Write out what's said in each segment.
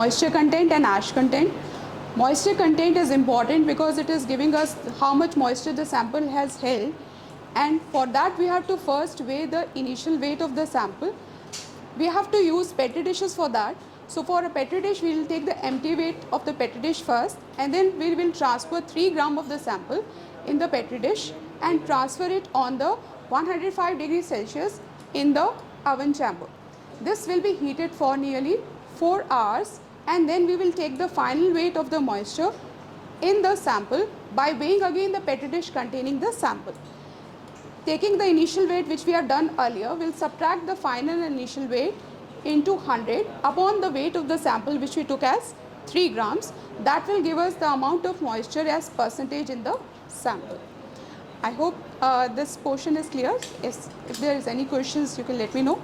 Moisture content and ash content. Moisture content is important because it is giving us how much moisture the sample has held, and for that we have to first weigh the initial weight of the sample. We have to use petri dishes for that. So for a petri dish we will take the empty weight of the petri dish first, and then we will transfer 3 gram of the sample in the petri dish and transfer it on the 105 degrees Celsius in the oven chamber. This will be heated for nearly 4 hours, and then we will take the final weight of the moisture in the sample by weighing again the petri dish containing the sample. Taking the initial weight which we have done earlier, we will subtract the final initial weight into 100 upon the weight of the sample which we took as 3 grams. That will give us the amount of moisture as percentage in the sample. I hope this portion is clear. Yes, if there is any questions you can let me know,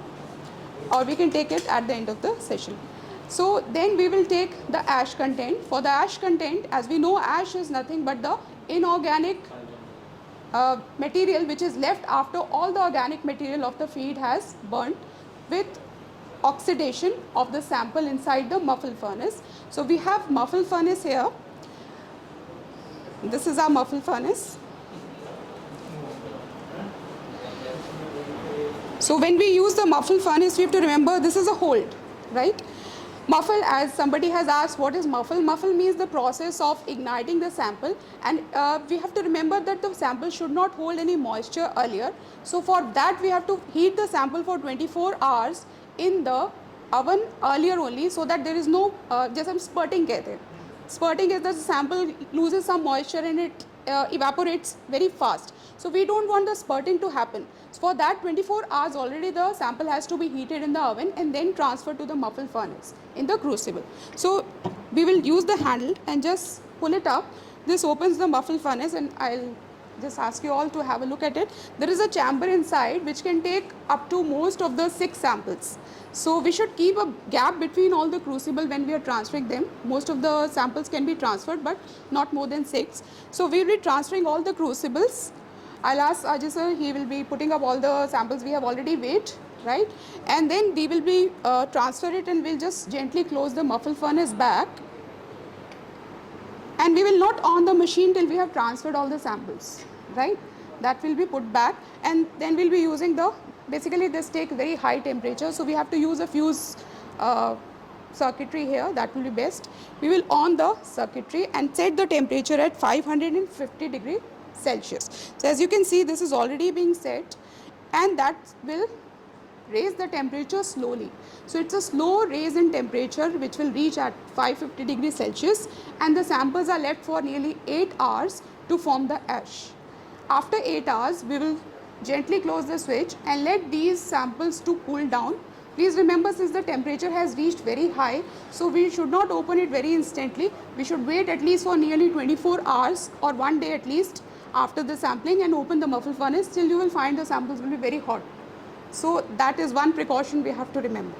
or we can take it at the end of the session. So then we will take the ash content. For the ash content, as we know, ash is nothing but the inorganic material which is left after all the organic material of the feed has burnt with oxidation of the sample inside the muffle furnace. So we have muffle furnace here. This is our muffle furnace. So when we use the muffle furnace, we have to remember this is a hold, right? Muffle, as somebody has asked, what is muffle? Muffle means the process of igniting the sample, and we have to remember that the sample should not hold any moisture earlier. So for that we have to heat the sample for 24 hours in the oven earlier only, so that there is no, just हम spurting कहते हैं. Spurting is the sample loses some moisture and it evaporates very fast. So we don't want the spurting to happen. So for that 24 hours already the sample has to be heated in the oven and then transferred to the muffle furnace in the crucible. So we will use the handle and just pull it up. This opens the muffle furnace, and I'll just ask you all to have a look at it. There is a chamber inside which can take up to most of the 6 samples. So we should keep a gap between all the crucible when we are transferring them. Most of the samples can be transferred, but not more than 6. So we will be transferring all the crucibles. I'll ask Ajay sir, he will be putting up all the samples we have already weighed, right? And then we will be transfer it, and we'll just gently close the muffle furnace back. And we will not on the machine till we have transferred all the samples, right? That will be put back, and then we'll be using the, basically this take very high temperature, so we have to use a fuse circuitry here. That will be best. We will on the circuitry and set the temperature at 550 degrees Celsius. So as you can see, this is already being set, and that will raise the temperature slowly. So it's a slow raise in temperature which will reach at 550 degrees Celsius, and the samples are left for nearly 8 hours to form the ash. After 8 hours, we will gently close the switch and let these samples to cool down. Please remember, since the temperature has reached very high, so we should not open it very instantly. We should wait at least for nearly 24 hours or 1 day at least after the sampling and open the muffle furnace. Till you will find the samples will be very hot. So that is one precaution we have to remember.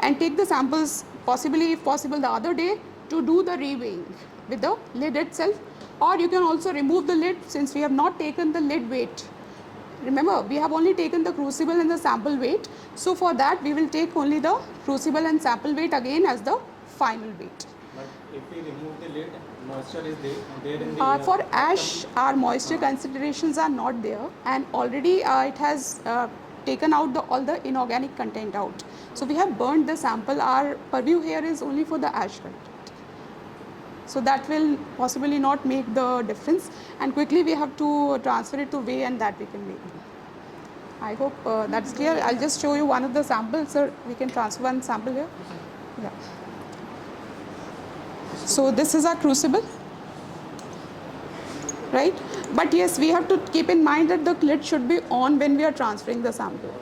And take the samples possibly, if possible, the other day to do the reweighing with the lid itself, or you can also remove the lid since we have not taken the lid weight. Remember, we have only taken the crucible and the sample weight. So for that we will take only the crucible and sample weight again as the final weight. But if we remove the lid, moisture is there in the... For ash, our moisture considerations are not there, and already it has taken out all the inorganic content out. So we have burned the sample. Our purview here is only for the ash content. So that will possibly not make the difference, and quickly we have to transfer it to weigh, and that we can weigh. I hope that's clear. I'll just show you one of the samples, sir. We can transfer one sample here. Yeah. So this is our crucible, right? But yes, we have to keep in mind that the lid should be on when we are transferring the sample.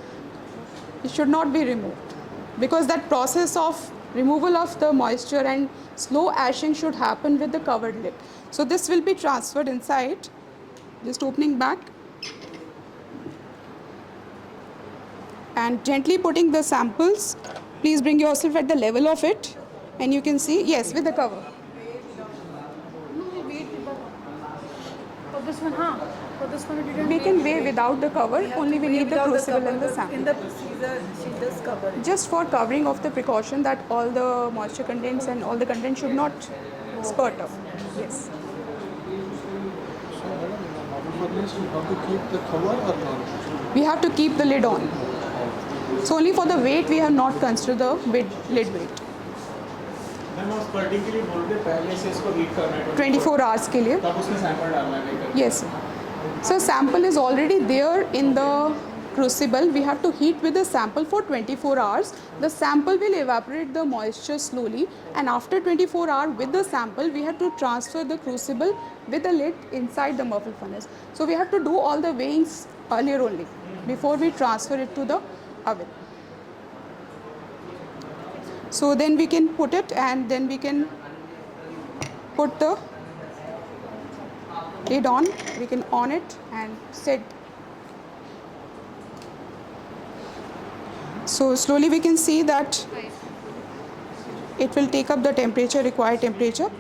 It should not be removed, because that process of removal of the moisture and slow ashing should happen with the covered lid. So this will be transferred inside, just opening back and gently putting the samples. Please bring yourself at the level of it, and you can see, yes, with the cover. Oh, this one, huh? For this one, we didn't We can weigh without the cover, We have only to we weigh need the without crucible cover, and the but sample. in the procedure, she does cover it. Just for covering of the precaution that all the moisture contents and all the content should not spurt up. Yes. So, madam, in a normal furnace, you have to keep the cover or not? We have to keep the lid on. So only for the weight we have not considered the lid weight. Ma'am उस particularly बोल के पहले से इसको heat करना है 24 hours के लिए. तब उसमें सैंपल डालना है लेकर Yes. So sample is already there in the crucible. We have to heat with the sample for 24 hours. The sample will evaporate the moisture slowly, and after 24 hours with the sample we have to transfer the crucible with the lid inside the muffle furnace. So we have to do all the weighings earlier only before we transfer it to the oven. So then we can put it, and then we can put the lid on. We can on it and set. So slowly we can see that it will take up the temperature, required temperature,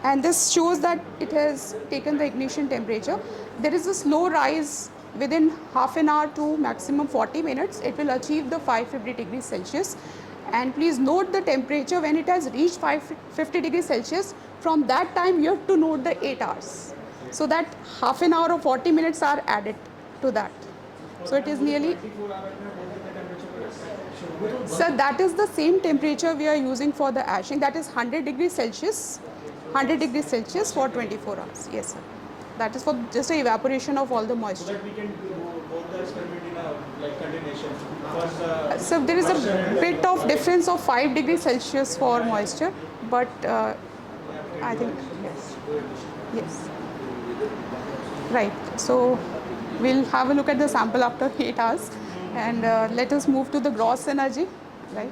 and this shows that it has taken the ignition temperature. There is a slow rise within half an hour to maximum 40 minutes. It will achieve the 550 degrees Celsius, and please note the temperature when it has reached 550 degrees Celsius. From that time you have to note the 8 hours, so that half an hour or 40 minutes are added to that. So it is nearly. So that is the same temperature we are using for the ashing. That is 100 degrees Celsius. 100 degrees Celsius for 24 hours. Yes, sir. That is for just the evaporation of all the moisture. we can do both the experiment in a like continuation. First, So there is a bit of difference of 5 degrees Celsius for moisture, but I think yes, yes, right. So we'll have a look at the sample after 8 hours, and let us move to the gross energy, right?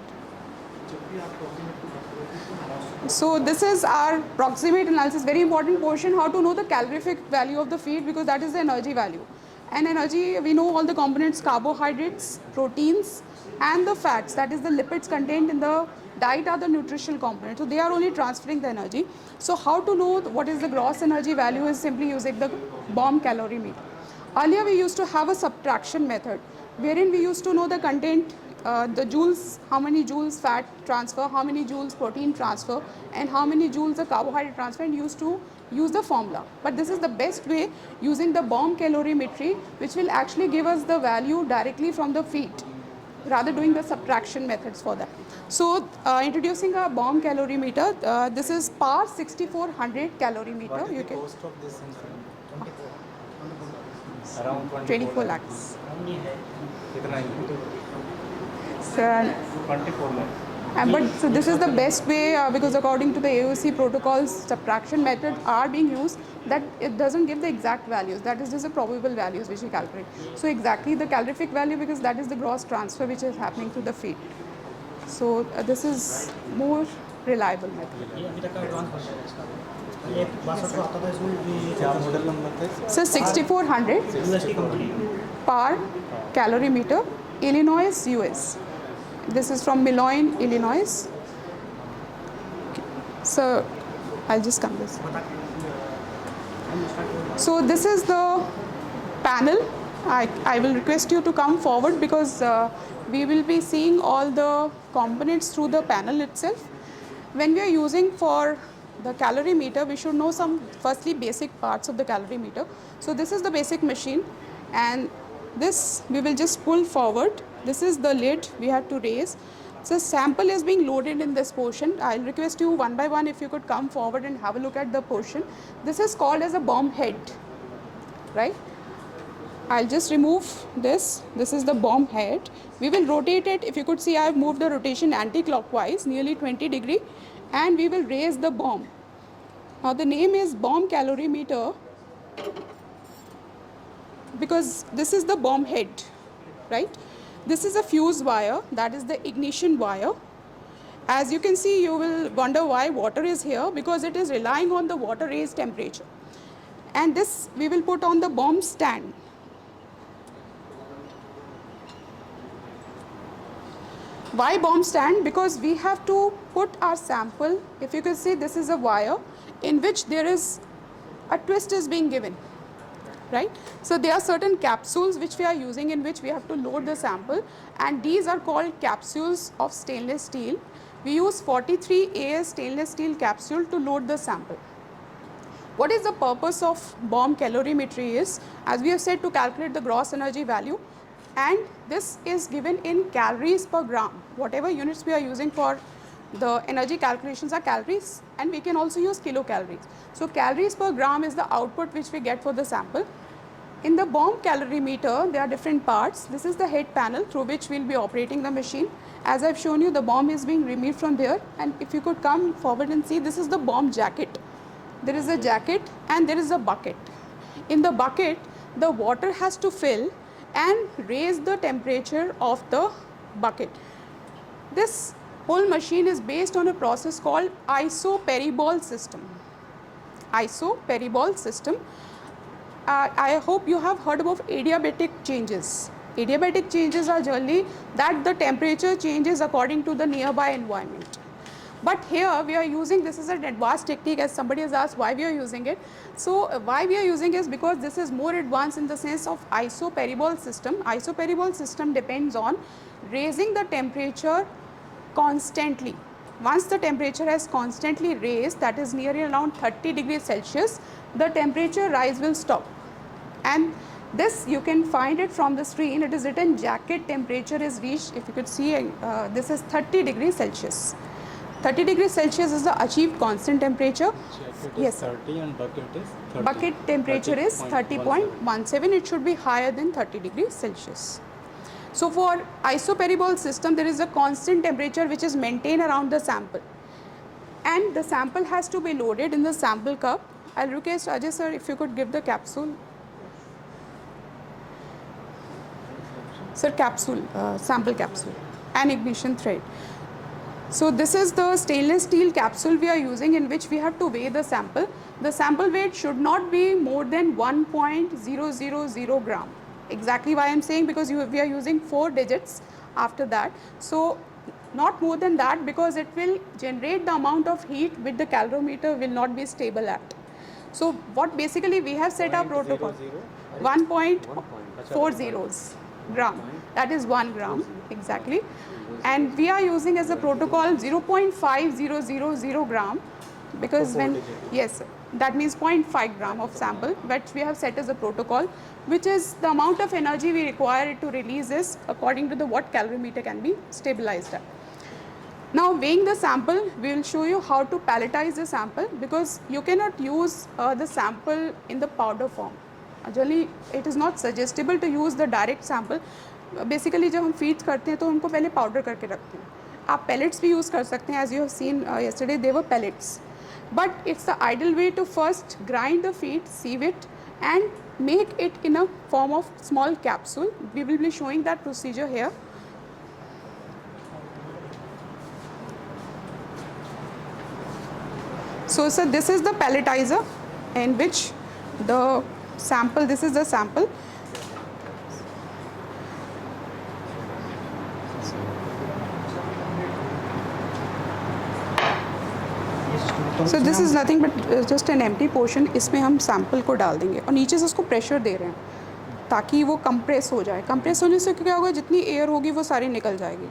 So this is our proximate analysis, very important portion, how to know the calorific value of the feed, because that is the energy value. And energy, we know all the components: carbohydrates, proteins, and the fats, that is the lipids contained in the diet, are the nutritional components. So they are only transferring the energy. So how to know what is the gross energy value is simply using the bomb calorimeter. Earlier we used to have a subtraction method, wherein we used to know the content, the joules, how many joules fat transfer, how many joules protein transfer, and how many joules the carbohydrate transfer, and used to use the formula. But this is the best way, using the bomb calorimetry, which will actually give us the value directly from the feed, rather doing the subtraction methods for that. So introducing a bomb calorimeter, this is PAR 6400 calorimeter. You can cost of this instrument? Around 24 lakhs. कितना है? So, 24 lakh. but so this is the best way, because according to the AOC protocols, subtraction methods are being used, that it doesn't give the exact values. That is just the probable values which we calculate. So exactly the calorific value, because that is the gross transfer which is happening through the feed. So this is more reliable method. ये अभी तक का advance version है इसका। ये 62 को आता था, इसमें भी क्या मॉडल नंबर थे? So 6400 UST company PAR calorimeter, Illinois, US. This is from Moline, Illinois. So I'll just come this. So this is the panel. I will request you to come forward, because we will be seeing all the components through the panel itself. When we are using for the calorimeter, we should know some firstly basic parts of the calorimeter. So this is the basic machine, and this we will just pull forward. This is the lid we have to raise. So sample is being loaded in this portion. I'll request you one by one, if you could come forward and have a look at the portion. This is called as a bomb head, right? I'll just remove this. This is the bomb head. We will rotate it. If you could see, I've moved the rotation anti-clockwise, nearly 20 degree, and we will raise the bomb. Now the name is bomb calorimeter, because this is the bomb head, right? This is a fuse wire, that is the ignition wire. As you can see, you will wonder why water is here, because it is relying on the water raised temperature. And this we will put on the bomb stand. Why bomb stand? Because we have to put our sample, if you can see, this is a wire in which there is a twist is being given. right? So there are certain capsules which we are using in which we have to load the sample, and these are called capsules of stainless steel. We use 43 AS stainless steel capsule to load the sample. What is the purpose of bomb calorimetry is, as we have said, to calculate the gross energy value, and this is given in calories per gram. Whatever units we are using for the energy calculations are calories, and we can also use kilocalories. So calories per gram is the output which we get for the sample. In the bomb calorimeter, there are different parts. This is the head panel through which we will be operating the machine. As I have shown you, the bomb is being removed from there, and if you could come forward and see, this is the bomb jacket. There is a jacket and there is a bucket. In the bucket, the water has to fill and raise the temperature of the bucket. This whole machine is based on a process called isoperibol system. Isoperibol system. I hope you have heard about adiabatic changes. Adiabatic changes are generally that the temperature changes according to the nearby environment. But here we are using, this is an advanced technique, as somebody has asked why we are using it. So why we are using is because this is more advanced in the sense of isoperibol system. Isoperibol system depends on raising the temperature constantly. Once the temperature has constantly raised, that is nearly around 30 degrees Celsius, the temperature rise will stop. And this you can find it from the screen. It is written jacket temperature is reached. If you could see, this is 30 degrees Celsius. 30 degrees Celsius is the achieved constant temperature. Jacket Yes, is sir. 30 and bucket is 30. Bucket temperature is 30.17. It should be higher than 30 degrees Celsius. So for isoperibol system, there is a constant temperature which is maintained around the sample, and the sample has to be loaded in the sample cup. I'll request Ajay sir if you could give the capsule. Sir, capsule, sample capsule and ignition thread. So this is the stainless steel capsule we are using, in which we have to weigh the sample. The sample weight should not be more than 1.000 gram. Exactly why I am saying, because we are using 4 digits after that. So not more than that, because it will generate the amount of heat which the calorimeter will not be stable at. So what basically we have set our protocol, 1.40 gram, that is 1 gram exactly, and we are using as a protocol 0.5000 gram, because when, yes sir, that means 0.5 gram of sample, which we have set as a protocol, which is the amount of energy we require it to release is according to the what calorimeter can be stabilized at. Now weighing the sample, we will show you how to palletize the sample, because you cannot use the sample in the powder form. Generally it is not suggestible to use the direct sample. Basically जब हम feed करते हैं तो उनको पहले powder करके रखते हैं. आप pellets भी use कर सकते हैं, as you have seen yesterday they were pellets. But it's the ideal way to first grind the feed, sieve it, and make it in a form of small capsule. We will be showing that procedure here. So sir, this is the pelletizer in which the sample, this is the sample. So this is nothing but just an empty portion. इसमें हम sample को डाल देंगे और नीचे से उसको pressure दे रहे हैं ताकि वो compress हो जाए. Compress होने से क्या होगा, जितनी air होगी वो सारी निकल जाएगी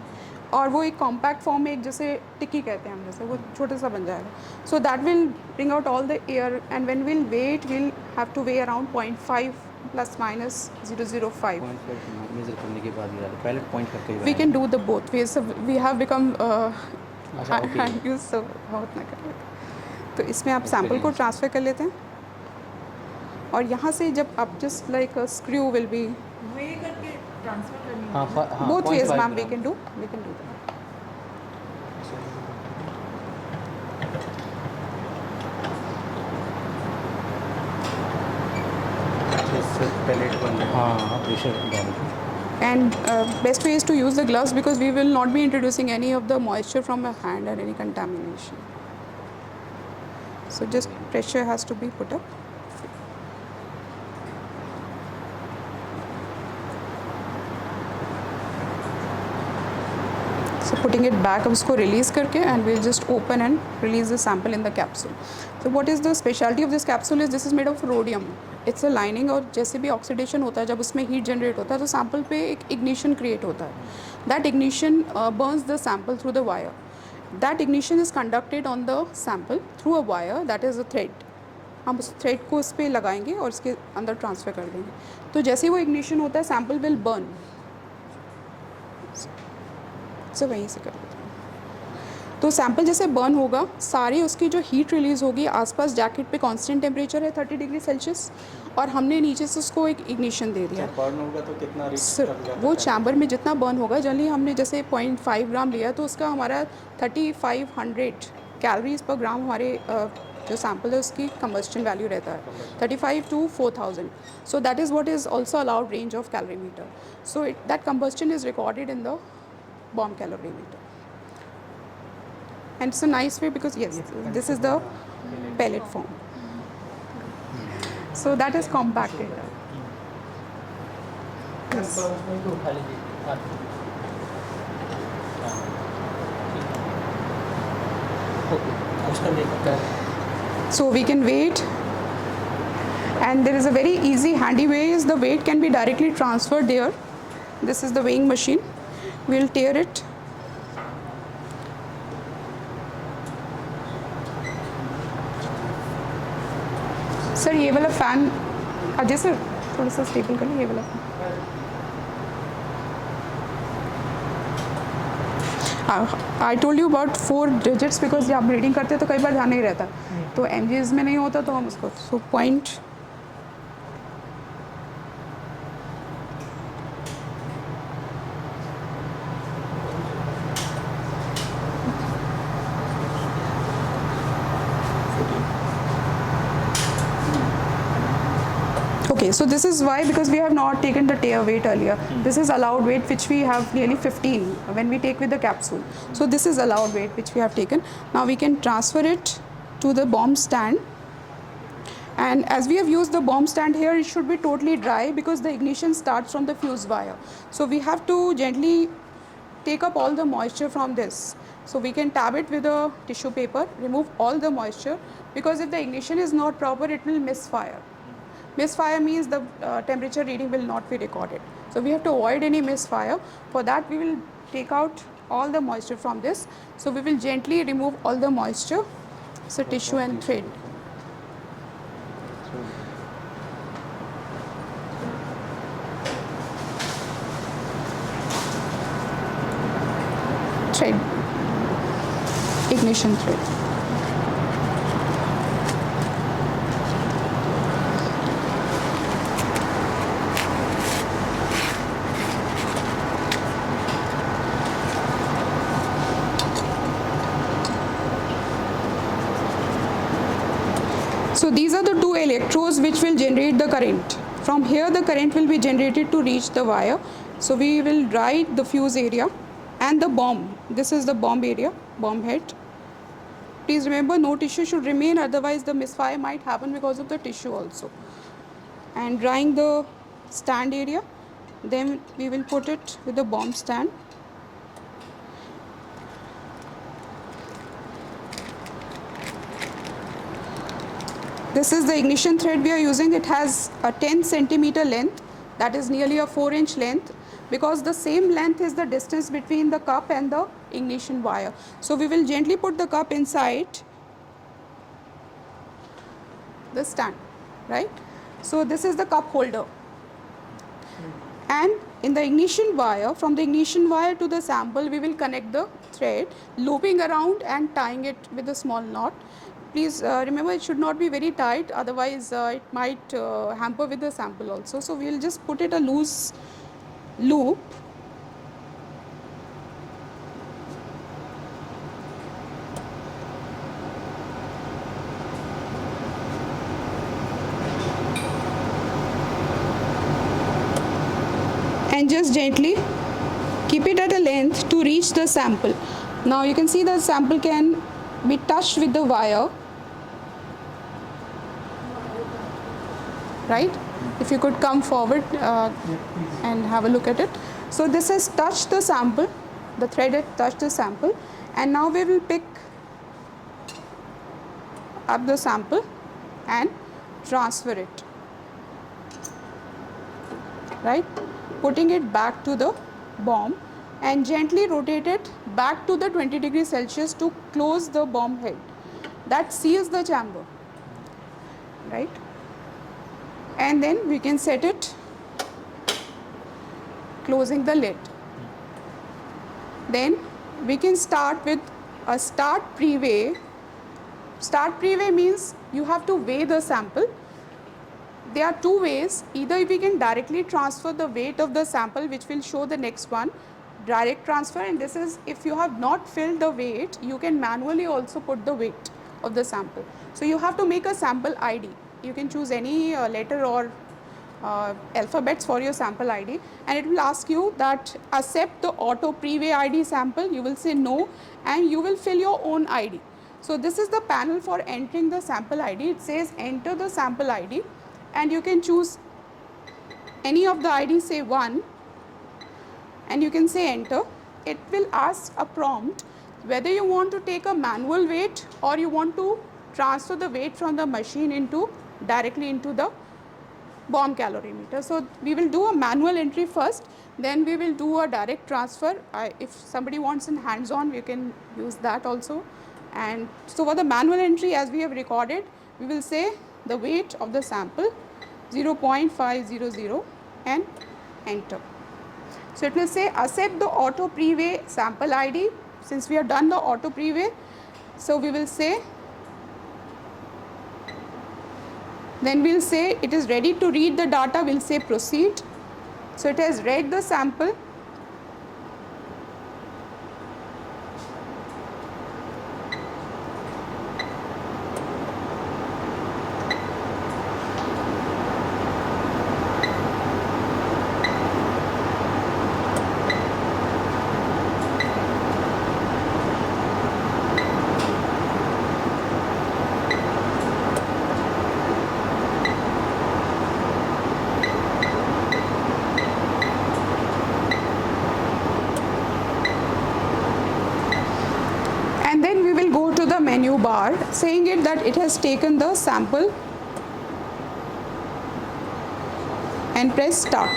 और वो एक compact form में, एक जैसे टिक्की कहते हैं हम, जैसे वो छोटा सा बन जाएगा. So that will bring out all the air, and when we'll weigh it, we'll have to weigh around 0.5 plus minus 0.05. Major करने के बाद ये पहले पॉइंट करके We can do the both ways. So we have become okay. used so बहुत ना करें. तो इसमें आप सैम्पल को ट्रांसफ़र कर लेते हैं और यहाँ से जब आप just like screw will be way करके ट्रांसफर करनी है. Both ways ma'am, we can do that. Pallet बन रहा है. हाँ प्रेशर डाल. And best way is to use the gloves, because we will not be introducing any of the moisture from a hand or any contamination. So just pressure has to be put up. So putting it back, अब उसको release करके, and we'll just open and release the sample in the capsule. So what is the specialty of this capsule is, this is made of rhodium. It's a lining, और जैसे भी oxidation होता है जब उसमें हीट जनरेट होता है तो सैंपल पे एक इग्निशन क्रिएट होता है. That ignition Burns the sample through the wire. That ignition is conducted on the sample through a wire, that is a thread. हम उस थ्रेड को उस पर लगाएंगे और इसके अंदर ट्रांसफ़र कर देंगे. तो जैसे ही वो इग्निशन होता है सैंपल विल बर्न. सो वहीं से कर देते हैं. तो सैंपल जैसे बर्न होगा, सारी उसकी जो हीट रिलीज़ होगी आसपास जैकेट पे कांस्टेंट टेम्परेचर है 30 डिग्री सेल्सियस, और हमने नीचे से उसको एक इग्निशन दे दिया. बर्न होगा तो कितना रिस्क वो चैम्बर में जितना बर्न होगा, जनरली हमने जैसे 0.5 ग्राम लिया तो उसका हमारा 3500 कैलोरीज पर ग्राम हमारे जो सैंपल है उसकी कंबस्शन वैल्यू रहता है 35 to 4000. So that is what is also allowed range of calorimeter. So that combustion is recorded in the bomb calorimeter. And it's a nice way because yes, this is the pellet form. So that is compacted. Yes. So we can wait, and there is a very easy handy way is the weight can be directly transferred there. This is the weighing machine. We'll tear it. Sir ये वाला fan Ajay sir थोड़ा सा stable करिए ये वाला fan. I told you about 4 digits because जब आप reading करते हैं तो कई बार ध्यान नहीं रहता, तो एमजीएस में नहीं होता तो हम उसको point Okay, so this is why, because we have not taken the tear weight earlier. This is allowed weight which we have nearly 15 when we take with the capsule. So this is allowed weight which we have taken. Now we can transfer it to the bomb stand. And as we have used the bomb stand here, it should be totally dry because the ignition starts from the fuse wire. So we have to gently take up all the moisture from this. So we can tab it with a tissue paper, remove all the moisture, because if the ignition is not proper, it will misfire. Misfire means the temperature reading will not be recorded. So we have to avoid any misfire. For that we will take out all the moisture from this. So we will gently remove all the moisture. So tissue and thread. Thread. Ignition thread. So these are the 2 electrodes which will generate the current. From here the current will be generated to reach the wire. So we will write the fuse area and the bomb. This is the bomb area, bomb head. Please remember no tissue should remain, otherwise the misfire might happen because of the tissue also. And drawing the stand area, then we will put it with the bomb stand. This is the ignition thread we are using. It has a 10 centimeter length, that is nearly a 4-inch length, because the same length is the distance between the cup and the ignition wire. So we will gently put the cup inside the stand, right? So this is the cup holder, and in the ignition wire, from the ignition wire to the sample, we will connect the thread, looping around and tying it with a small knot. Please remember it should not be very tight, otherwise it might hamper with the sample also. So we will just put it a loose loop. And just gently keep it at a length to reach the sample. Now you can see the sample can be touched with the wire, right? If you could come forward and have a look at it. So this has touched the sample, the thread has touched the sample, and now we will pick up the sample and transfer it. right? Putting it back to the bomb and gently rotate it back to the 20 degrees Celsius to close the bomb head. That seals the chamber, right? And then we can set it, closing the lid. Then we can start with a start pre-weigh. Start pre-weigh means you have to weigh the sample. There are two ways. Either we can directly transfer the weight of the sample, which will show the next one, direct transfer, and this is if you have not filled the weight, you can manually also put the weight of the sample. So you have to make a sample ID. You can choose any letter or alphabets for your sample ID, and it will ask you that accept the auto pre-weigh ID sample. You will say no, and you will fill your own ID. So this is the panel for entering the sample ID. It says enter the sample ID, and you can choose any of the ID, say 1, and you can say enter. It will ask a prompt whether you want to take a manual weight or you want to transfer the weight from the machine directly into the bomb calorimeter. So we will do a manual entry first, then we will do a direct transfer. If somebody wants in hands-on, we can use that also. And so for the manual entry, as we have recorded, we will say the weight of the sample 0.500 and enter. So it will say accept the auto pre-weigh sample ID. Since we have done the auto pre-weigh, so we will say, then we'll say it is ready to read the data, we'll say proceed. So it has read the sample. And then we will go to the menu bar saying it that it has taken the sample and press start.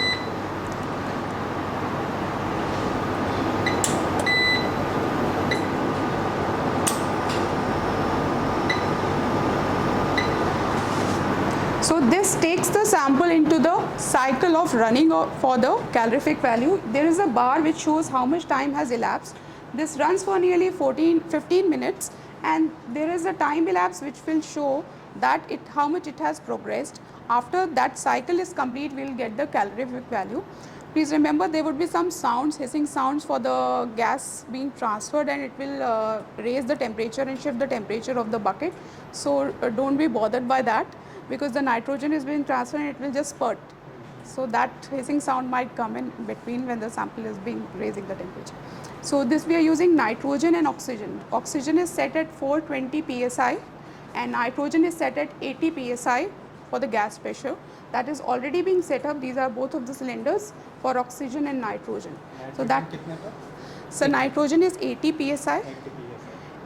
So this takes the sample into the cycle of running for the calorific value. There is a bar which shows how much time has elapsed. This runs for nearly 15 minutes, and there is a time elapse which will show that how much it has progressed. After that cycle is complete, we will get the calorific value. Please remember there would be some sounds, hissing sounds for the gas being transferred, and it will raise the temperature and shift the temperature of the bucket. So don't be bothered by that, because the nitrogen is being transferred and it will just spurt. So that hissing sound might come in between when the sample is being raising the temperature. So this we are using nitrogen and oxygen. Oxygen is set at 420 psi and nitrogen is set at 80 psi for the gas pressure. That is already being set up. These are both of the cylinders for oxygen and nitrogen. So nitrogen is 80 psi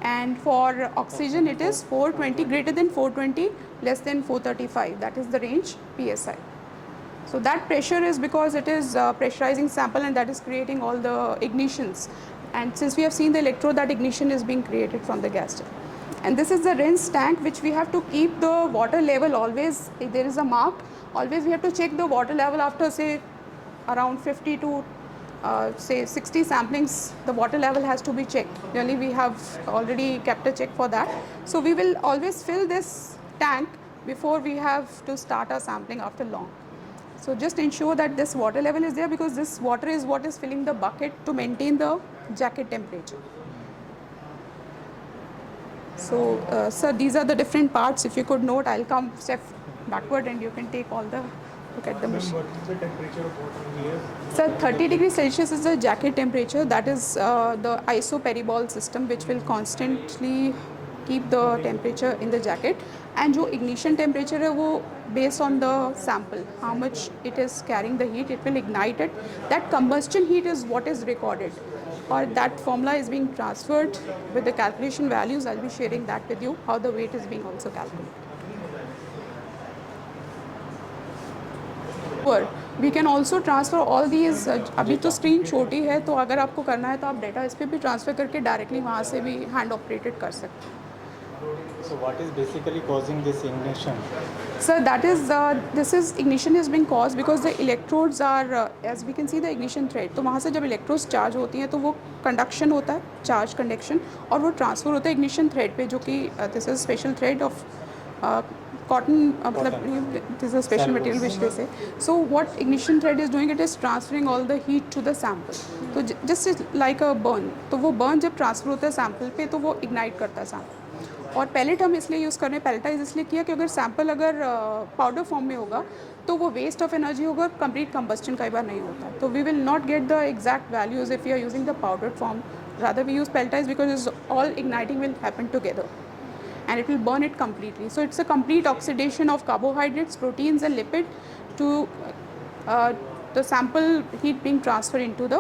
and for oxygen it is 420, greater than 420, less than 435. That is the range psi. So that pressure is because it is pressurizing sample, and that is creating all the ignitions. And since we have seen the electrode, that ignition is being created from the gas tank. And this is the rinse tank, which we have to keep the water level always. If there is a mark, always we have to check the water level after say around 50 to say 60 samplings. The water level has to be checked. Really, we have already kept a check for that. So we will always fill this tank before we have to start our sampling after long. So just ensure that this water level is there, because this water is what is filling the bucket to maintain the jacket temperature. So sir, these are the different parts. If you could note, I'll come step backward and you can take all the look at the machine. What is the temperature of water here? Sir, 30 degrees Celsius is the jacket temperature. That is the isoperibol system, which will constantly keep the temperature in the jacket. And जो ignition temperature है वो based on the sample, how much it is carrying the heat, it will ignite it. That combustion heat is what is recorded, or that formula is being transferred with the calculation values. I'll be sharing that with you, how the weight is being also calculated. We can also transfer all these. अभी तो screen छोटी है, तो अगर आपको करना है तो आप डाटा इस पर भी ट्रांसफ़र करके डायरेक्टली वहाँ से भी हैंड ऑपरेटेड कर सकते हैं। So what is basically causing this ignition? Sir, that is ignition is being caused because the electrodes are as we can see the ignition thread। तो वहाँ से जब इलेक्ट्रोड्स चार्ज होती हैं तो वो कंडक्शन होता है, चार्ज कंडक्शन, और वो ट्रांसफ़र होता है ignition thread पे, जो कि this is special thread of cotton, मतलब this is a special material which they say। So what ignition thread is doing, it is transferring all the heat to the sample। तो just like a burn, तो वो burn जब transfer होता है sample पे तो वो इग्नाइट करता है सैम्पल। और पैलेट हम इसलिए यूज़ कर रहे हैं, पैलेटाइज इसलिए किया कि अगर सैम्पल अगर पाउडर फॉर्म में होगा तो वो वेस्ट ऑफ एनर्जी होगा, कंप्लीट कंबस्टन कई बार नहीं होता। तो we will not get the exact values if you are using the powder form, rather we use pelletize because all igniting will happen together and it will burn it completely। So it's a complete oxidation of carbohydrates, proteins and lipid to the sample heat being transferred into the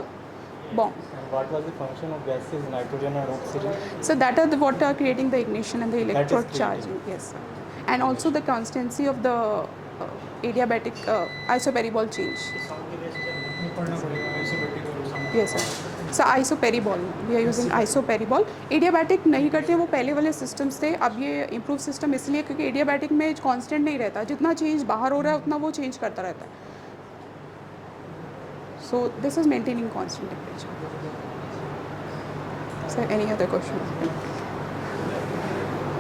bomb। And what was the function of gases, nitrogen and oxygen? So that are what are creating the ignition and the electrode creating. charging, yes sir। And also the constancy of the adiabatic isoperibol change, पढ़ना पड़ेगा आइसोबैटिक और सामान। yes sir। So isoperibol, we are using isoperibol। adiabatic नहीं करते, वो पहले वाले systems थे, अब ये इम्प्रूव सिस्टम इसलिए क्योंकि adiabatic में कांस्टेंट नहीं रहता, जितना चेंज बाहर हो रहा है उतना वो चेंज करता रहता है। So this is maintaining constant temperature। So any other question?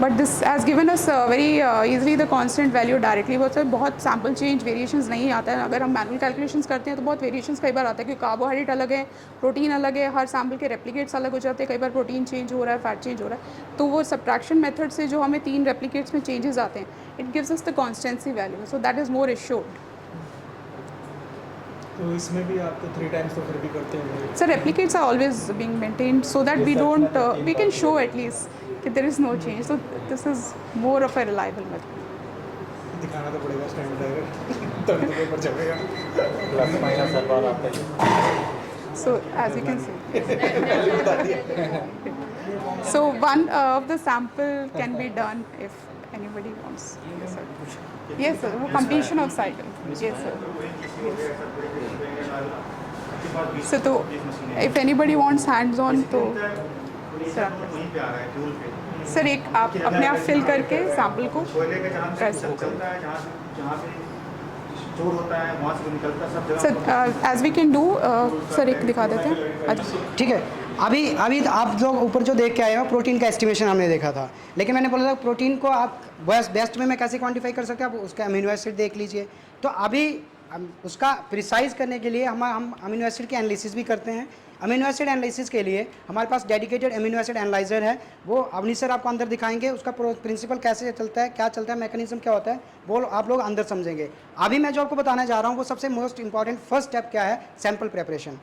But this has given us very easily the constant value directly। बहुत सैम्पल चेंज वेरिएशंस नहीं आता है। अगर हम मैनुअल कैलकुलेशंस करते हैं तो बहुत वेरिएशंस कई बार आता है, क्योंकि कार्बोहाइड्रेट अलग है, प्रोटीन अलग है, हर सैम्पल के रेप्लिकेट्स अलग हो जाते हैं, कई बार प्रोटीन चेंज हो रहा है, फैट चेंज हो रहा है, तो वो सब्ट्रैक्शन मेथड से जो हमें 3 रेप्लिकेट्स में चेंजेस आते हैं, it gives us the constituency value, so that is more assured. तो इसमें भी आप तो 3 टाइम्स तो फिर भी करते होंगे। So replicates are always being maintained so that we don't we can show at least that there is no change। So this is more of a reliable method। दिखाना तो पड़ेगा स्टैंडर्ड अगर तभी तो पेपर चलेगा। Plus minus हर बार आता है। So as you can see, so one of the sample can be done if anybody wants। Yes sir, yes sir, completion of cycle, yes sir, yes। So तो if anybody wants hands on तो sir एक आप अपने आप fill करके sample को कर सकते हैं। Sir as we can do, sir एक दिखा देते हैं। अच्छा ठीक है। अभी आप जो ऊपर जो देख के आए हो प्रोटीन का एस्टिमेशन हमने देखा था, लेकिन मैंने बोला था प्रोटीन को आप बेस्ट में कैसे क्वांटिफाई कर सकते हैं, आप उसका अमीनो एसिड देख लीजिए। तो अभी उसका प्रिसाइज करने के लिए हम अमीनो एसिड के एनालिसिस भी करते हैं। अमीनो एसिड एनालिसिस के लिए हमारे पास डेडिकेटेड अमीनो एसिड एनालाइजर है, वो अवनी सर आपको अंदर दिखाएंगे, उसका प्रिंसिपल कैसे चलता है, क्या चलता है, मैकेनिज्म क्या होता है, वो आप लोग अंदर समझेंगे। अभी मैं जो आपको बताने जा रहा हूँ वो सबसे मोस्ट इंपॉर्टेंट फर्स्ट स्टेप क्या है, सैम्पल प्रेपरेशन।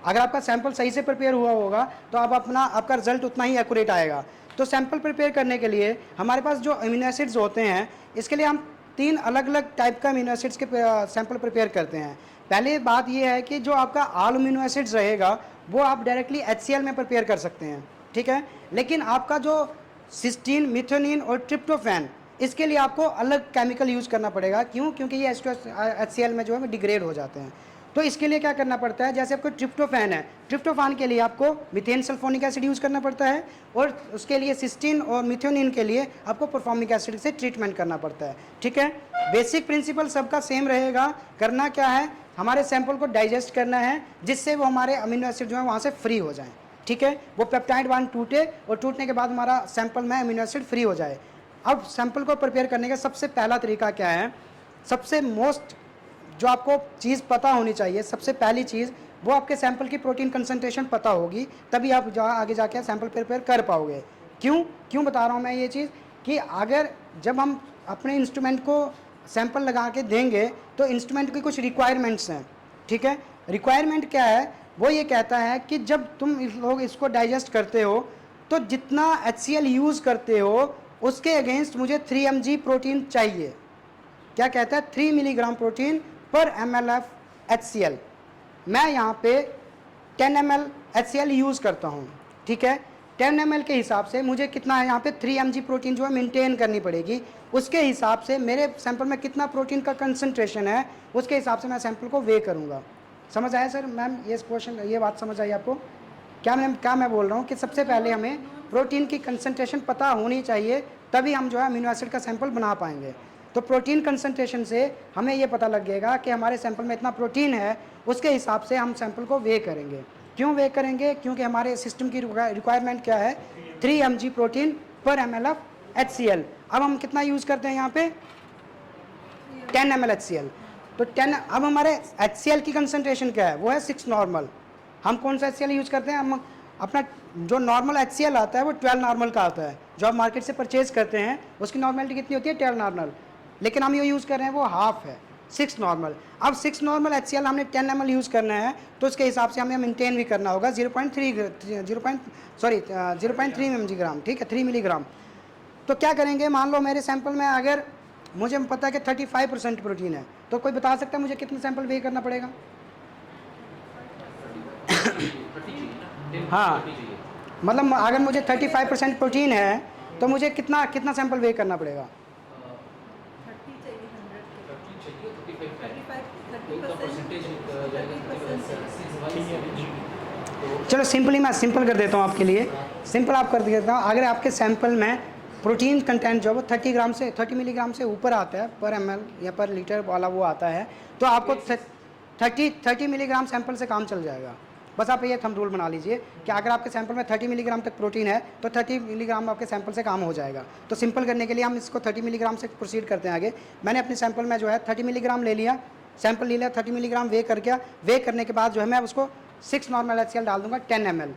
अगर आपका सैंपल सही से प्रिपेयर हुआ होगा तो आपका रिजल्ट उतना ही एक्यूरेट आएगा। तो सैंपल प्रिपेयर करने के लिए हमारे पास जो अमीनो एसिड्स होते हैं, इसके लिए हम 3 अलग अलग टाइप का अमीनो एसिड्स के सैंपल प्रिपेयर करते हैं। पहले बात यह है कि जो आपका ऑल अमीनो एसिड्स रहेगा वो आप डायरेक्टली HCl में प्रिपेयर कर सकते हैं, ठीक है। लेकिन आपका जो सिस्टीन, मिथोनिन और ट्रिप्टोफैन, इसके लिए आपको अलग केमिकल यूज़ करना पड़ेगा। क्यों? क्योंकि ये HCl में जो है वो डिग्रेड हो जाते हैं। तो इसके लिए क्या करना पड़ता है, जैसे आपको ट्रिप्टोफैन है, ट्रिप्टोफैन के लिए आपको मीथेन सल्फोनिक एसिड यूज़ करना पड़ता है, और उसके लिए सिस्टीन और मिथोनिन के लिए आपको परफॉर्मिक एसिड से ट्रीटमेंट करना पड़ता है, ठीक है। बेसिक प्रिंसिपल सबका सेम रहेगा। करना क्या है, हमारे सैंपल को डाइजेस्ट करना है, जिससे वो हमारे अमीनो एसिड जो है वहाँ से फ्री हो जाएँ, ठीक है। वो पेप्टाइड बॉन्ड टूटे और टूटने के बाद हमारा सैंपल में अमीनो एसिड फ्री हो जाए। अब सैंपल को प्रिपेयर करने का सबसे पहला तरीका क्या है, सबसे मोस्ट जो आपको चीज़ पता होनी चाहिए, सबसे पहली चीज़ वो आपके सैंपल की प्रोटीन कंसंट्रेशन पता होगी, तभी आप आगे जाके सैंपल प्रिपेयर कर पाओगे। क्यों बता रहा हूँ मैं ये चीज़, कि अगर जब हम अपने इंस्ट्रूमेंट को सैंपल लगा के देंगे तो इंस्ट्रूमेंट की कुछ रिक्वायरमेंट्स हैं, ठीक है। रिक्वायरमेंट क्या है, वो ये कहता है कि जब तुम लोग इसको डाइजेस्ट करते हो तो जितना HCl यूज़ करते हो उसके अगेंस्ट मुझे 3 mg प्रोटीन चाहिए। क्या कहता है, 3 मिलीग्राम प्रोटीन पर ml of HCl। मैं यहाँ पे 10 ml HCl यूज़ करता हूँ, ठीक है। 10 ml के हिसाब से मुझे कितना है यहाँ पे 3 mg प्रोटीन जो है मेंटेन करनी पड़ेगी। उसके हिसाब से मेरे सैंपल में कितना प्रोटीन का कंसंट्रेशन है उसके हिसाब से मैं सैंपल को वे करूँगा। समझ आया सर मैम? ये क्वेश्चन, ये बात समझ आई आपको? क्या मैं बोल रहा हूँ कि सबसे पहले हमें प्रोटीन की कंसंट्रेशन पता होनी चाहिए, तभी हम जो है अमीनो एसिड का सैंपल बना पाएंगे। तो प्रोटीन कंसंट्रेशन से हमें ये पता लगेगा कि हमारे सैंपल में इतना प्रोटीन है, उसके हिसाब से हम सैंपल को वे करेंगे। क्यों वे करेंगे? क्योंकि हमारे सिस्टम की रिक्वायरमेंट क्या है? 3 mg प्रोटीन पर ml ऑफ HCl। अब हम कितना यूज़ करते हैं यहाँ पे? 10 ml HCl। तो 10, अब हमारे HCl की कंसंट्रेशन क्या है? वो है 6 नॉर्मल। हम कौन सा HCl यूज़ करते हैं? हम अपना जो नॉर्मल HCl आता है वो 12 नॉर्मल का आता है, जो आप मार्केट से परचेज करते हैं उसकी नॉर्मलिटी कितनी होती है? 12 नॉर्मल। लेकिन हम ये यूज़ कर रहे हैं वो हाफ है, 6 नॉर्मल। अब 6 नॉर्मल HCl हमने 10 ml यूज़ करना है, तो उसके हिसाब से हमें मेंटेन भी करना होगा 0.3 mg, ठीक है, 3 मिलीग्राम। तो क्या करेंगे? मान लो मेरे सैंपल में अगर मुझे पता है कि 35% प्रोटीन है, तो कोई बता सकता है मुझे कितने सैंपल वे करना पड़ेगा? हाँ, मतलब अगर मुझे 35% प्रोटीन है तो मुझे कितना सैंपल वे करना पड़ेगा? 30 चलो मैं सिंपल कर देता हूँ आपके लिए। सिंपल आप कर देता हूँ, अगर आपके सैंपल में प्रोटीन कंटेंट जो है 30 मिलीग्राम से ऊपर आता है पर ml या पर लीटर वाला वो आता है, तो आपको 30 मिलीग्राम सैंपल से काम चल जाएगा। बस आप ये थंब रूल बना लीजिए कि अगर आपके सैंपल में 30 मिलीग्राम तक प्रोटीन है तो 30 मिलीग्राम आपके सैंपल से काम हो जाएगा। तो सिंपल करने के लिए हम इसको 30 मिलीग्राम से प्रोसीड करते हैं आगे। मैंने अपने सैंपल में जो है 30 मिलीग्राम ले लिया, सैंपल ले लिया, 30 मिलीग्राम वे करके, वे करने के बाद जो है मैं उसको 6 नॉर्मल HCl डाल दूंगा 10 ml।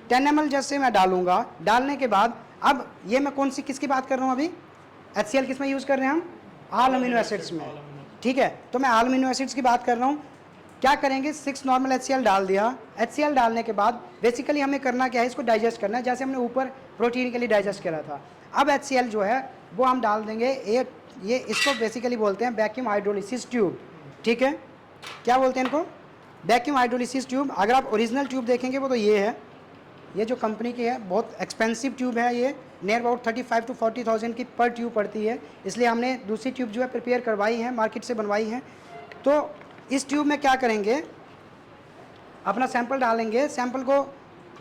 10 ml जैसे मैं डालूंगा, डालने के बाद अब ये मैं किसकी बात कर रहा हूँ? अभी HCl किस में यूज़ कर रहे हैं हम? ऑल अमीनो एसिड्स में, ठीक है। तो मैं ऑल अमीनो एसिड्स की बात कर रहा हूँ। क्या करेंगे? 6 नॉर्मल HCl डाल दिया। HCl डालने के बाद बेसिकली हमें करना क्या है? इसको डाइजेस्ट करना है, जैसे हमने ऊपर प्रोटीन के लिए डाइजेस्ट करा था। अब HCl जो है वो हम डाल देंगे, ये इसको बेसिकली बोलते हैं वैक्यूम हाइड्रोलिसिस ट्यूब, ठीक है। क्या बोलते हैं इनको? Vacuum hydrolysis tube. अगर आप ओरिजिनल ट्यूब देखेंगे वो तो ये है, ये जो कंपनी की है, बहुत एक्सपेंसिव ट्यूब है, ये नियर अबाउट 35 to 40,000 की पर ट्यूब पड़ती है, इसलिए हमने दूसरी ट्यूब जो है प्रिपेयर करवाई है, मार्केट से बनवाई है। तो इस ट्यूब में क्या करेंगे? अपना सैंपल डालेंगे। सैंपल को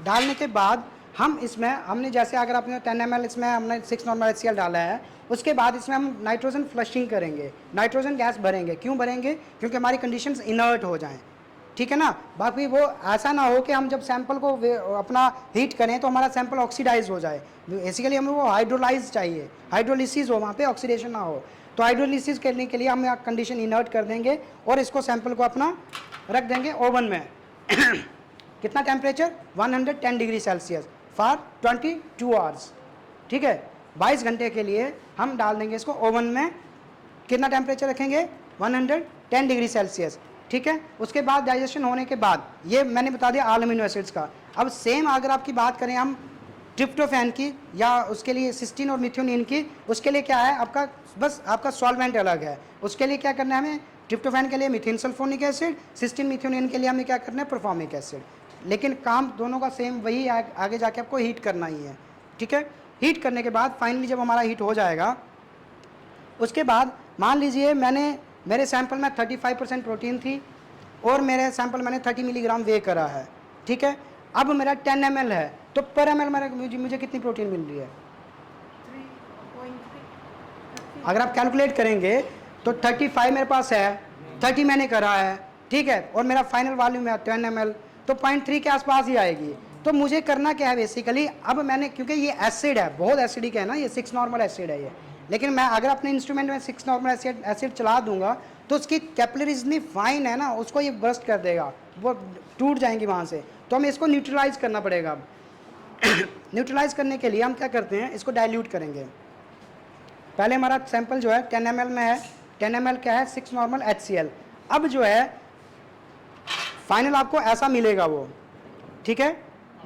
डालने के बाद हम इसमें, हमने जैसे अगर आपने 10 ml इसमें हमने 6 नॉर्मल HCl डाला है, उसके बाद इसमें हम नाइट्रोजन फ्लशिंग करेंगे, नाइट्रोजन गैस भरेंगे। क्यों भरेंगे? क्योंकि हमारी कंडीशंस इनर्ट हो जाएं, ठीक है ना। बाकी वो ऐसा ना हो कि हम जब सैंपल को अपना हीट करें तो हमारा सैंपल ऑक्सीडाइज हो जाए। बेसिकली हमें वो हाइड्रोलाइज चाहिए, हाइड्रोलिसिस हो, वहाँ पे ऑक्सीडेशन ना हो। तो हाइड्रोलिसिस करने के लिए हम कंडीशन इनर्ट कर देंगे और इसको सैंपल को अपना रख देंगे ओवन में। कितना temperature? 110 degree Celsius for 22 hours, ठीक है। 22 घंटे के लिए हम डाल देंगे इसको ओवन में। कितना टेम्परेचर रखेंगे? 110 डिग्री सेल्सियस, ठीक है। उसके बाद डाइजेशन होने के बाद, ये मैंने बता दिया ऑल अमीनो एसिड्स का। अब सेम अगर आपकी बात करें हम ट्रिप्टोफैन की या उसके लिए सिस्टीन और मिथ्योनिन की, उसके लिए क्या है आपका? बस आपका सॉल्वेंट अलग है। उसके लिए क्या करना है हमें? ट्रिप्टोफैन के लिए मीथिन सल्फोनिक एसिड, सिस्टीन मिथ्योनिन के लिए हमें क्या करना है? परफॉर्मिक एसिड। लेकिन काम दोनों का सेम वही, आगे जाके आपको हीट करना ही है, ठीक है। हीट करने के बाद फाइनली जब हमारा हीट हो जाएगा, उसके बाद मान लीजिए मेरे सैंपल में 35% प्रोटीन थी और मेरे सैंपल मैंने 30 मिलीग्राम वे करा है, ठीक है। अब मेरा 10 ml है, तो पर ml मुझे कितनी प्रोटीन मिल रही है? 3.3। अगर आप कैलकुलेट करेंगे तो 35 मेरे पास है, 30 मैंने करा है, ठीक है, और मेरा फाइनल वॉल्यूम है 10 ml, तो 0.3 के आसपास ही आएगी। तो मुझे करना क्या है बेसिकली? अब मैंने, क्योंकि ये एसिड है, बहुत एसिडिक है ना, ये 6 नॉर्मल एसिड है ये, लेकिन मैं अगर अपने इंस्ट्रूमेंट में 6 नॉर्मल एसिड चला दूंगा तो उसकी कैपिलरीज इतनी फाइन है ना, उसको ये बर्स्ट कर देगा, वो टूट जाएंगी वहाँ से। तो हमें इसको न्यूट्रलाइज करना पड़ेगा। अब न्यूट्रलाइज करने के लिए हम क्या करते हैं? इसको डाइल्यूट करेंगे। पहले हमारा सैंपल जो है 10 ml में है, 10 ml क्या है? 6 नॉर्मल HCl। अब जो है फाइनल आपको ऐसा मिलेगा वो, ठीक है।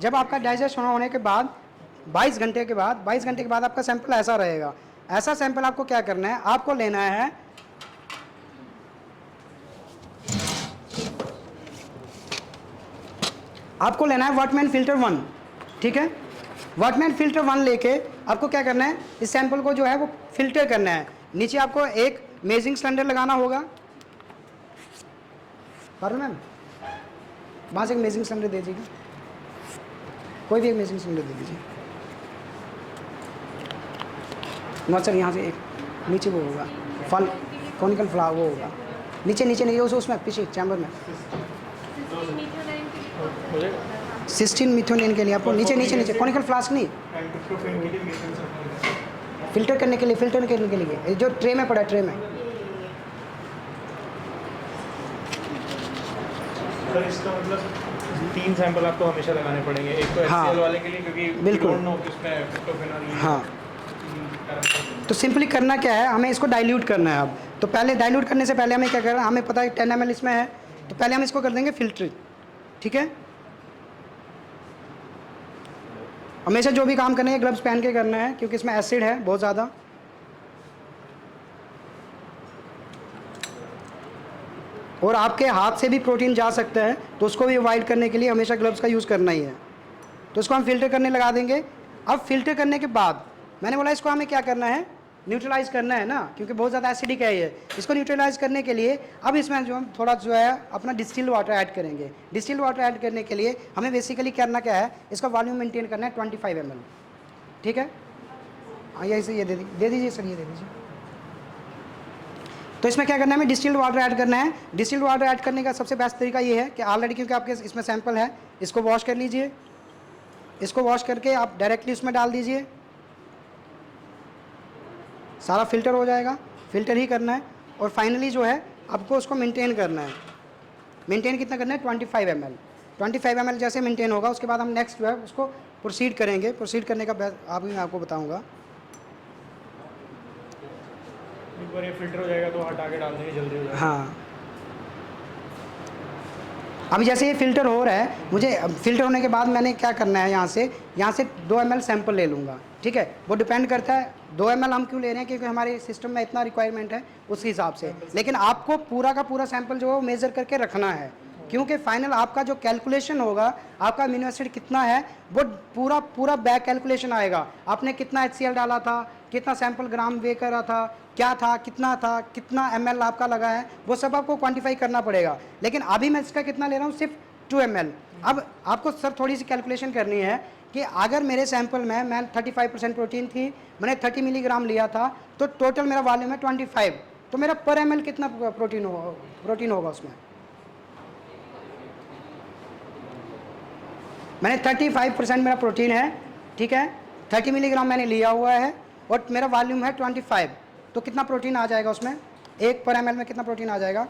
जब आपका डाइजेस्ट होने के बाद 22 घंटे के बाद आपका सैंपल ऐसा रहेगा। ऐसा सैंपल आपको क्या करना है? आपको लेना है वर्टमैन फिल्टर 1, ठीक है। वर्कमैन फ़िल्टर 1 लेके आपको क्या करना है, इस सैंपल को जो है वो फ़िल्टर करना है। नीचे आपको एक मेजरिंग सिलेंडर लगाना होगा। पारुल मैम, वहाँ से एक मेजरिंग सिलेंडर दे दीजिए, कोई भी एक मेजरिंग सिलेंडर दे दीजिए। नॉट सर, यहाँ से एक नीचे वो होगा फल कॉनिकल फ्लावर वो होगा, नीचे नीचे नहीं उसमें पीछे चैम्बर में 16 मिथोनिन के लिए आपको नीचे नीचे नीचे कॉनिकल फ्लास्क नहीं, फिल्टर करने के लिए ये जो ट्रे में पड़ा है, ट्रे में। सर इसका मतलब 3 सैंपल आपको हमेशा लगाने पड़ेंगे, एक तो हाँ, HCl वाले के लिए क्योंकि बिल्कुल। we don't know कि उसमें फिटोफेनॉल हाँ, तो सिंपली करना क्या है, हमें इसको डाइल्यूट करना है। अब तो पहले डाइल्यूट करने से पहले हमें क्या करना है, हमें पता है 10 ml इसमें है, तो पहले हम इसको कर देंगे फिल्टर। ठीक है, हमेशा जो भी काम करना है ग्लव्स पहन के करना है क्योंकि इसमें एसिड है बहुत ज़्यादा। और आपके हाथ से भी प्रोटीन जा सकता है, तो उसको भी अवॉइड करने के लिए हमेशा ग्लव्स का यूज़ करना ही है। तो इसको हम फिल्टर करने लगा देंगे। अब फिल्टर करने के बाद मैंने बोला इसको हमें क्या करना है, न्यूट्रलाइज करना है ना, क्योंकि बहुत ज़्यादा एसिडिक है ये। इसको न्यूट्रलाइज करने के लिए अब इसमें जो हम थोड़ा जो है अपना डिस्टिल्ड वाटर ऐड करेंगे। डिस्टिल्ड वाटर ऐड करने के लिए हमें बेसिकली करना क्या है, इसका वॉल्यूम मेंटेन करना है 25 ml। ठीक है, हाँ यही से ये दे दीजिए सर, ये दे दीजिए। तो इसमें क्या करना है, हमें डिस्टिल्ड वाटर ऐड करना है। डिस्टिल्ड वाटर ऐड करने का सबसे बेस्ट तरीका ये है कि ऑलरेडी क्योंकि आपके इसमें सैंपल है, इसको वॉश कर लीजिए। इसको वॉश करके आप डायरेक्टली उसमें डाल दीजिए, सारा फिल्टर हो जाएगा। फिल्टर ही करना है और फाइनली जो है आपको उसको मेंटेन करना है। मेंटेन कितना करना है, 25 ml। 25 ml जैसे मेंटेन होगा उसके बाद हम नेक्स्ट जो है उसको प्रोसीड करेंगे। प्रोसीड करने का अभी मैं आपको बताऊंगा। एक बार ये फिल्टर हो जाएगा तो हटा के डाल देंगे, जल्दी हो जाएगा। हाँ, अभी जैसे ये फ़िल्टर हो रहा है, मुझे फ़िल्टर होने के बाद मैंने क्या करना है, यहाँ से 2 ml सैंपल ले लूँगा। ठीक है, वो डिपेंड करता है 2 ml हम क्यों ले रहे हैं, क्योंकि हमारे सिस्टम में इतना रिक्वायरमेंट है उस हिसाब से। लेकिन आपको पूरा का पूरा सैंपल जो है वो मेज़र करके रखना है, क्योंकि फाइनल आपका जो कैलकुलेशन होगा, आपका अमीनो एसिड कितना है वो पूरा बैक कैलकुलेशन आएगा। आपने कितना HCl डाला था, कितना सैंपल ग्राम वे करा था, क्या था, कितना ml आपका लगा है, वो सब आपको क्वांटिफाई करना पड़ेगा। लेकिन अभी मैं इसका कितना ले रहा हूँ, सिर्फ 2 ml। अब आपको सर थोड़ी सी कैलकुलेशन करनी है कि अगर मेरे सैंपल में मैं 35% प्रोटीन थी, मैंने 30 मिलीग्राम लिया था, तो टोटल मेरा वॉल्यूम है 25, तो मेरा पर ml कितना प्रोटीन होगा उसमें। मैंने 35% मेरा प्रोटीन है। ठीक है, 30 मिलीग्राम मैंने लिया हुआ है और मेरा वॉल्यूम है 25, तो कितना प्रोटीन आ जाएगा उसमें, 1 पर ml में कितना प्रोटीन आ जाएगा।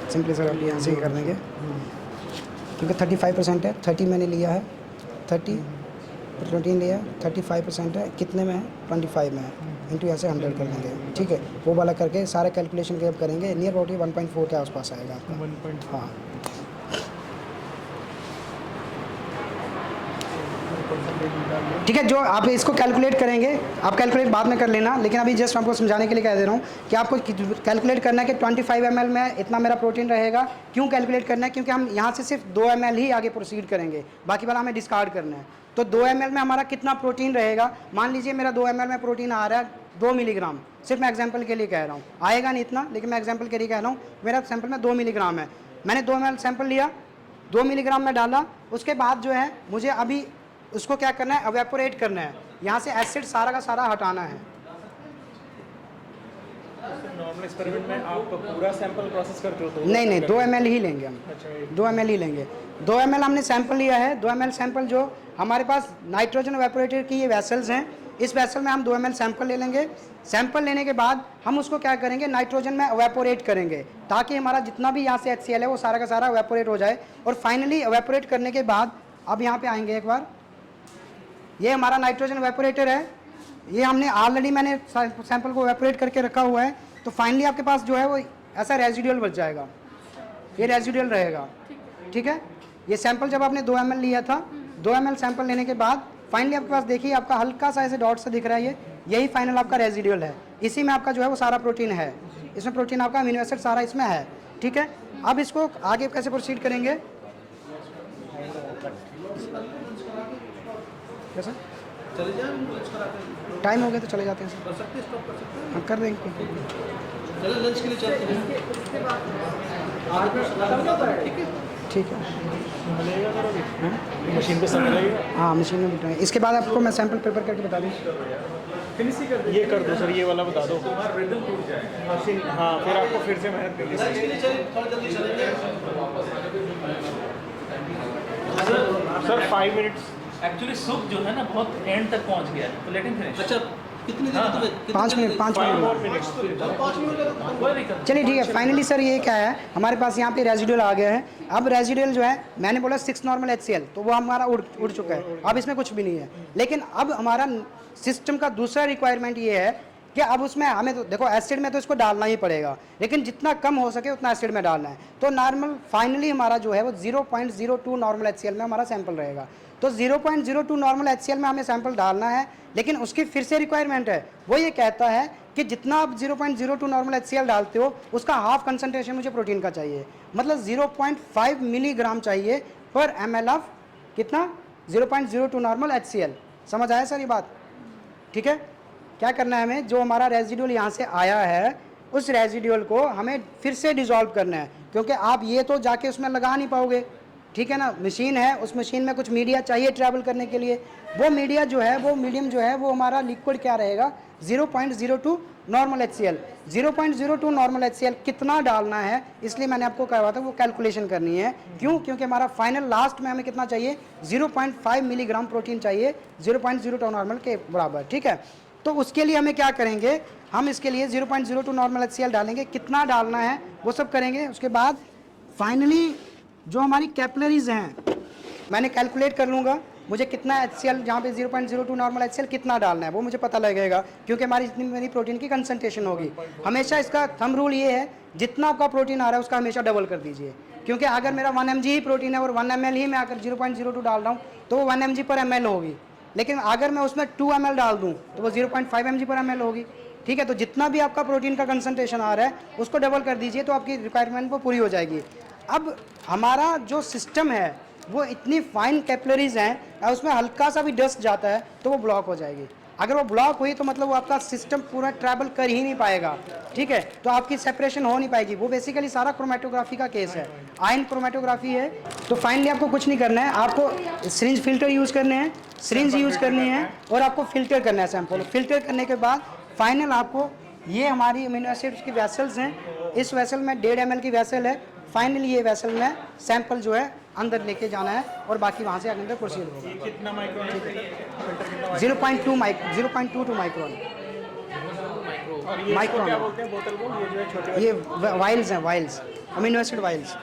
सिंपली सर अभी यहाँ से ही कर देंगे, क्योंकि 35% है, 30 मैंने लिया है, 30 प्रोटीन लिया, 35% है, कितने में है, 25 में है, इंटू ऐसे 100 कर लेंगे। ठीक है, वो वाला करके सारे कैलकुलेशन के करेंगे, नियर अबाउट 1.4 के आसपास आएगा आपका। 1.4। हाँ, ठीक है, जो आप इसको कैलकुलेट करेंगे, आप कैलकुलेट बाद में कर लेना, लेकिन अभी जस्ट आपको समझाने के लिए कह दे रहा हूँ कि आपको कैलकुलेट करना है कि 25 ml में इतना मेरा प्रोटीन रहेगा। क्यों कैलकुलेट करना है, क्योंकि हम यहाँ से सिर्फ 2 ml ही आगे प्रोसीड करेंगे, बाकी वाला हमें डिस्कार्ड करना है। तो 2 ml में हमारा कितना प्रोटीन रहेगा, मान लीजिए मेरा 2 ml में प्रोटीन आ रहा है 2 मिलीग्राम, सिर्फ मैं एग्जाम्पल के लिए कह रहा हूँ, आएगा नहीं इतना, लेकिन मैं एग्जाम्पल के लिए कह रहा हूँ। मेरा सैंपल में 2 मिलीग्राम है, मैंने 2 ml सैंपल लिया, 2 मिलीग्राम में डाला, उसके बाद जो है मुझे अभी उसको क्या करना है, एवेपोरेट करना है, यहाँ से एसिड सारा का सारा हटाना है। नॉर्मल एक्सपेरिमेंट में आप पूरा सैंपल प्रोसेस करते हो तो नहीं 2 ml ही लेंगे हम, अच्छा, 2 ml ही लेंगे। 2 ml हमने सैंपल लिया है, 2 ml सैंपल जो हमारे पास नाइट्रोजन एवेपोरेटर की ये वेसल्स हैं, इस वेसल में हम 2 ml सैंपल ले लेंगे। सैंपल लेने के बाद हम उसको क्या करेंगे, नाइट्रोजन में एवेपोरेट करेंगे, ताकि हमारा जितना भी यहाँ से HCl है वो सारा का सारा एवेपोरेट हो जाए। और फाइनली एवेपोरेट करने के बाद अब यहाँ पे आएंगे एक बार, ये हमारा नाइट्रोजन एवेपोरेटर है, ये हमने ऑलरेडी मैंने सैंपल को एवेपोरेट करके रखा हुआ है। तो फाइनली आपके पास जो है वो ऐसा रेजिडुअल बच जाएगा, ये रेजिडुअल रहेगा। ठीक है, ये सैंपल जब आपने 2 ml लिया था, 2 ml सैंपल लेने के बाद फाइनली आपके पास देखिए आपका हल्का सा ऐसे डॉट सा दिख रहा है, यही फाइनल आपका रेजिडुअल है, इसी में आपका जो है वो सारा प्रोटीन है। इसमें प्रोटीन आपका अमीनो एसिड सारा इसमें है, ठीक है। अब इसको आगे कैसे प्रोसीड करेंगे, कैसे चले जाए टाइम हो गया तो चले जाते हैं कर सकते स्टॉप कर सकते हम कर देंगे। चले लंच के लिए चलते हैं आगे ठीक है ठीक है, मिलेगा सर अभी मशीन पे सब मिलेगा। हाँ मशीन में बिठाएं। इसके बाद आपको मैं सैंपल पेपर करके बता दूँ। ये कर दो सर, ये वाला बता दो मशीन। हाँ फिर आपको फिर से मेहनत करनी लंच के लिए चले थोड़ा जल्दी चलेंगे सर 5 मिनट्स। एक्चुअली सूप जो है ना बहुत एंड तक पहुंच गया है, तो लेट हिम फिनिश। अच्छा कितनी देर तुम्हें 5 मिनट 5 मिनट। मिनट्स 5 मिनट का तो कोई दिक्कत नहीं। चलिए ठीक है, फाइनली सर ये क्या है, हमारे पास यहाँ पे रेजिडुअल आ गया है। अब रेजिडुअल जो है मैंने बोला 6 नॉर्मल HCl, तो वो हमारा उड़ चुका है, अब इसमें कुछ भी नहीं है। लेकिन अब हमारा सिस्टम का दूसरा रिक्वायरमेंट ये है कि अब उसमें हमें तो देखो एसिड में तो इसको डालना ही पड़ेगा, लेकिन जितना कम हो सके उतना एसिड में डालना है। तो नॉर्मल फाइनली हमारा जो है वो 0.02 नॉर्मल HCl में हमारा सैंपल रहेगा। तो 0.02 नॉर्मल HCl में हमें सैंपल डालना है, लेकिन उसकी फिर से रिक्वायरमेंट है, वो ये कहता है कि जितना आप 0.02 नॉर्मल HCl डालते हो उसका हाफ कंसनट्रेशन मुझे प्रोटीन का चाहिए, मतलब 0.5 मिलीग्राम चाहिए पर ml ऑफ कितना 0.02 नॉर्मल HCl। समझ आया सर ये बात, ठीक है। क्या करना है हमें, जो हमारा रेजिडुअल यहाँ से आया है उस रेजिडुअल को हमें फिर से डिसॉल्व करना है, क्योंकि आप ये तो जाके उसमें लगा नहीं पाओगे, ठीक है ना। मशीन है, उस मशीन में कुछ मीडिया चाहिए ट्रैवल करने के लिए। वो मीडिया जो है, वो मीडियम जो है वो हमारा लिक्विड क्या रहेगा 0.02 नॉर्मल HCl। 0.02 नॉर्मल HCl कितना डालना है, इसलिए मैंने आपको कहा था वो कैलकुलेशन करनी है। क्यों, क्योंकि हमारा फाइनल लास्ट में हमें कितना चाहिए 0.5 मिलीग्राम प्रोटीन चाहिए 0.02 नॉर्मल के बराबर, ठीक है। तो उसके लिए हमें क्या करेंगे, हम इसके लिए 0.02 नॉर्मल HCl डालेंगे, कितना डालना है वो सब करेंगे। उसके बाद फाइनली जो हमारी कैपिलरीज हैं मैंने कैलकुलेट कर लूँगा, मुझे कितना HCl जहाँ पे 0.02 नॉर्मल HCl कितना डालना है वो मुझे पता लगेगा, क्योंकि हमारी जितनी मेरी प्रोटीन की कंसंट्रेशन होगी। हमेशा इसका थंब रूल ये है, जितना आपका प्रोटीन आ रहा है उसका हमेशा डबल कर दीजिए, क्योंकि अगर मेरा 1 mg ही प्रोटीन है और 1 ml ही मैं अगर 0.02 डाल रहा हूँ तो वो 1 mg पर ml होगी, लेकिन अगर मैं उसमें 2 ml डाल दूँ तो वो 0.5 mg पर ml होगी, ठीक है। तो जितना भी आपका प्रोटीन का कंसंट्रेशन आ रहा है उसको डबल कर दीजिए तो आपकी रिक्वायरमेंट वो पूरी हो जाएगी। अब हमारा जो सिस्टम है वो इतनी फाइन कैपिलरीज हैं, और उसमें हल्का सा भी डस्ट जाता है तो वो ब्लॉक हो जाएगी। अगर वो ब्लॉक हुई तो मतलब वो आपका सिस्टम पूरा ट्रैवल कर ही नहीं पाएगा, ठीक है। तो आपकी सेपरेशन हो नहीं पाएगी। वो बेसिकली सारा क्रोमेटोग्राफी का केस है, आयन क्रोमेटोग्राफी है। तो फाइनली आपको कुछ नहीं करना है, आपको सिरिंज फिल्टर यूज़ करने हैं, सिरिंज यूज़ करनी है और आपको फिल्टर करना है सैंपल। फिल्टर करने के बाद फाइनल आपको ये हमारी अमीनो एसिड्स की वेसल्स हैं, इस वेसल में 1.5 ml की वेसल है। फाइनली ये वेसल में सैंपल जो है अंदर लेके जाना है और बाकी वहाँ से अंदर प्रोसीड होगा। कितना माइक्रोन है? 0.22 माइक्रोन। और ये इसको क्या बोलते हैं बोतल को, ये जो है छोटे ये वाइल्स हैं, वाइल्स अमीनो एसिड वाइल्स।